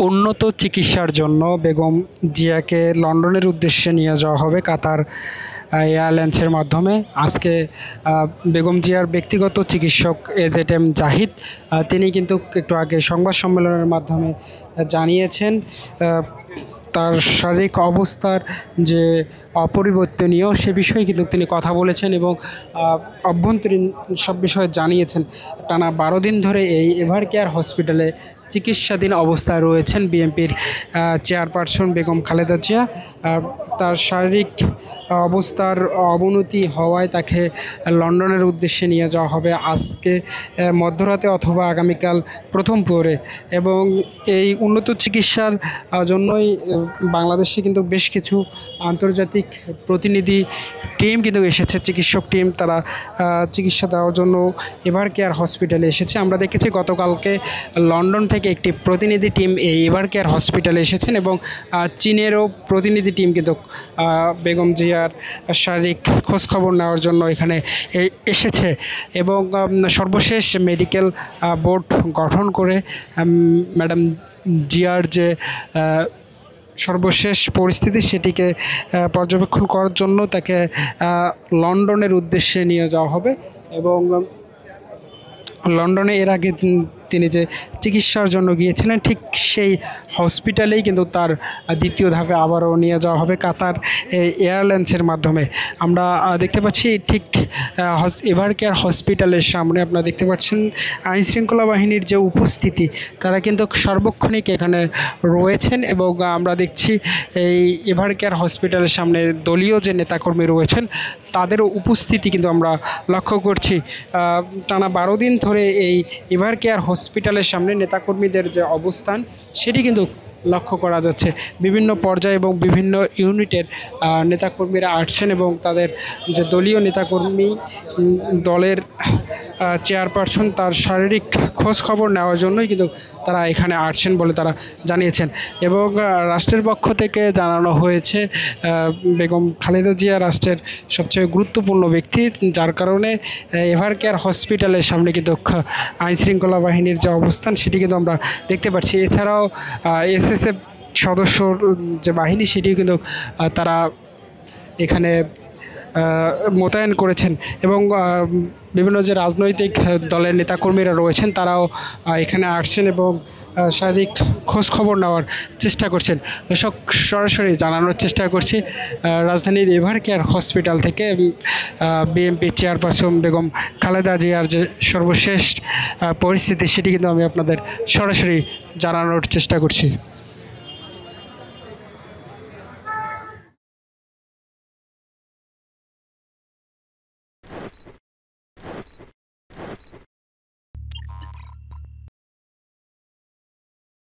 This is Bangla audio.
উন্নত চিকিৎসার জন্য বেগম জিয়াকে লন্ডনের উদ্দেশ্যে নিয়ে যাওয়া হবে কাতার এয়ারলাইন্সের মাধ্যমে। আজকে বেগম জিয়ার ব্যক্তিগত চিকিৎসক এজেড জাহিদ তিনি কিন্তু একটু আগে সংবাদ সম্মেলনের মাধ্যমে জানিয়েছেন তার শারীরিক অবস্থার যে অপরিবর্তনীয় সে বিষয়ে কিন্তু তিনি কথা বলেছেন এবং অভ্যন্তরীণ সব বিষয়ে জানিয়েছেন। টানা 12 দিন ধরে এই এভার কেয়ার হসপিটালে চিকিৎসাধীন অবস্থায় রয়েছেন বিএনপির চেয়ারপারসন বেগম খালেদা জিয়া। তার শারীরিক অবস্থার অবনতি হওয়ায় তাকে লন্ডনের উদ্দেশ্যে নিয়ে যাওয়া হবে আজকে মধ্যরাতে অথবা আগামীকাল প্রথম প্রহরে। এবং এই উন্নত চিকিৎসার জন্যই বাংলাদেশে কিন্তু বেশ কিছু আন্তর্জাতিক প্রতিনিধি টিম কিন্তু এসেছে, চিকিৎসক টিম, তারা চিকিৎসা দেওয়ার জন্য এভার কেয়ার হসপিটালে এসেছে। আমরা দেখেছি গতকালকে লন্ডন থেকে একটি প্রতিনিধি টিম এই এভার কেয়ার হসপিটালে এসেছেন এবং চীনেরও প্রতিনিধি টিম কিন্তু বেগম জিয়ার শারীরিক খোঁজখবর নেওয়ার জন্য এখানে এসেছে। এবং সর্বশেষ মেডিকেল বোর্ড গঠন করে ম্যাডাম জিয়ার যে সর্বশেষ পরিস্থিতি সেটিকে পর্যবেক্ষণ করার জন্য তাকে লন্ডনের উদ্দেশ্যে নিয়ে যাওয়া হবে। এবং লন্ডনে এর আগে তিনি যে চিকিৎসার জন্য গিয়েছিলেন ঠিক সেই হসপিটালেই কিন্তু তার দ্বিতীয় ধাপে আবারও নিয়ে যাওয়া হবে কাতার এয়ারলাইন্সের মাধ্যমে। আমরা দেখতে পাচ্ছি ঠিক এভার কেয়ার হসপিটালের সামনে আপনারা দেখতে পাচ্ছেন আইনশৃঙ্খলা বাহিনীর যে উপস্থিতি তারা কিন্তু সার্বক্ষণিক এখানে রয়েছেন। এবং আমরা দেখছি এই এভার কেয়ার হসপিটালের সামনে দলীয় যে নেতাকর্মী রয়েছেন তাদেরও উপস্থিতি কিন্তু আমরা লক্ষ্য করছি। টানা 12 দিন ধরে এই এভার কেয়ার হসপিটালের সামনে নেতাকর্মীদের যে অবস্থান সেটি কিন্তু লক্ষ্য করা যাচ্ছে। বিভিন্ন পর্যায়ে এবং বিভিন্ন ইউনিটের নেতাকর্মীরা আসছেন এবং তাদের যে দলীয় নেতাকর্মী দলের চেয়ারপারসন তার শারীরিক খোঁজ খবর নেওয়ার জন্যই কিন্তু তারা এখানে আসছেন বলে তারা জানিয়েছেন। এবং রাষ্ট্রের পক্ষ থেকে জানানো হয়েছে বেগম খালেদা জিয়া রাষ্ট্রের সবচেয়ে গুরুত্বপূর্ণ ব্যক্তি, যার কারণে এভার কেয়ার হসপিটালের সামনে কিন্তু আইনশৃঙ্খলা বাহিনীর যে অবস্থান সেটি কিন্তু আমরা দেখতে পাচ্ছি। এছাড়াও এসএসএফ সদস্যর যে বাহিনী সেটিও কিন্তু তারা এখানে মোতায়েন করেছেন। এবং বিভিন্ন যে রাজনৈতিক দলের নেতাকর্মীরা রয়েছেন তারাও এখানে আসছেন এবং শারীরিক খোঁজখবর নেওয়ার চেষ্টা করছেন। এসব সরাসরি জানানোর চেষ্টা করছি রাজধানীর এভার কেয়ার হসপিটাল থেকে বিএনপি চেয়ারপারসন বেগম খালেদা জিয়ার যে সর্বশেষ পরিস্থিতি সেটি কিন্তু আমি আপনাদের সরাসরি জানানোর চেষ্টা করছি।